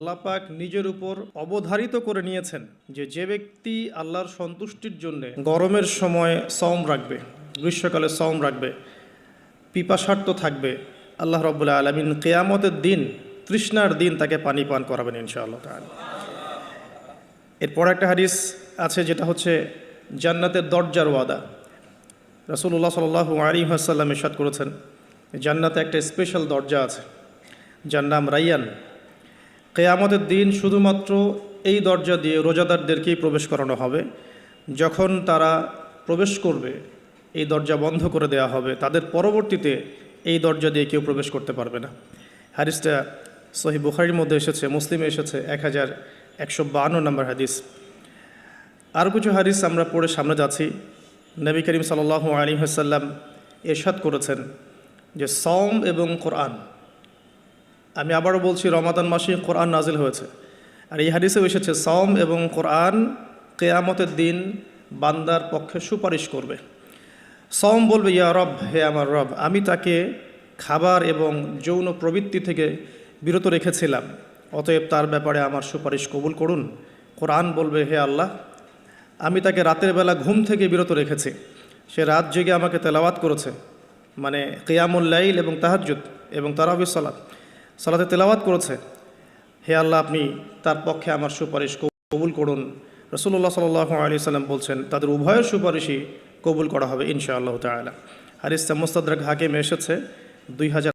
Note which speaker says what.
Speaker 1: আল্লাহ পাক নিজের উপর অবধারিত করে নিয়েছেন যে ব্যক্তি আল্লাহর সন্তুষ্টির জন্য গরমের সময় সওম রাখবে, গ্রীষ্মকালে সওম রাখবে, পিপাসার্ত থাকবে, আল্লাহ রাব্বুল আলামিন কিয়ামতের দিন তৃষ্ণার দিন তাকে পানি পান করাবেন ইনশাআল্লাহ তাআলা। এরপর একটা হাদিস আছে যেটা হচ্ছে জান্নাতের দরজার ওয়াদা। রাসূলুল্লাহ সাল্লাল্লাহু আলাইহি ওয়াসাল্লাম ইরশাদ করেছেন, জান্নাতে একটা স্পেশাল দরজা আছে যার নাম রাইয়ান। কিয়ামতের দিন শুধুমাত্র এই দরজা দিয়ে রোজাদারদেরকেই প্রবেশ করানো হবে। যখন তারা প্রবেশ করবে এই দরজা বন্ধ করে দেওয়া হবে, তাদের পরবর্তীতে এই দরজা দিয়ে কেউ প্রবেশ করতে পারবে না। হাদিসটা সহিহ বুখারীর মধ্যে এসেছে, মুসলিমে এসেছে 1152 নম্বর হাদিস। আরও কিছু হাদিস আমরা পড়ে সামনে যাচ্ছি। নবী করিম সাল্লাল্লাহু আলাইহি ওয়াসাল্লাম ইরশাদ করেছেন যে সওম এবং কোরআন, আমি আবারও বলছি, রমাদান মাসে কোরআন নাজিল হয়েছে। আর এই হাদিসেও এসেছে সওম এবং কোরআন কিয়ামতের দিন বান্দার পক্ষে সুপারিশ করবে। সওম বলবে, ইয়া রব, হে আমার রব, আমি তাকে খাবার এবং যৌন প্রবৃত্তি থেকে বিরত রেখেছিলাম, অতএব তার ব্যাপারে আমার সুপারিশ কবুল করুন। কোরআন বলবে, হে আল্লাহ, আমি তাকে রাতের বেলা ঘুম থেকে বিরত রেখেছি, সে রাত জেগে আমাকে তেলাওয়াত করেছে, মানে কিয়ামুল লাইল এবং তাহাজ্জুদ এবং তারাবির সালাতে তেলাওয়াত করেছে, হে আল্লাহ, আপনি তার পক্ষে আমার সুপারিশ কবুল করুন। রাসূলুল্লাহ সাল্লাল্লাহু আলাইহি সাল্লাম বলছেন, তাদের উভয়ের সুপারিশই কবুল করা হবে ইনশাআল্লাহ তাআলা। হাদিসটা মুস্তাদরাক হাকিমে এসেছে 2000।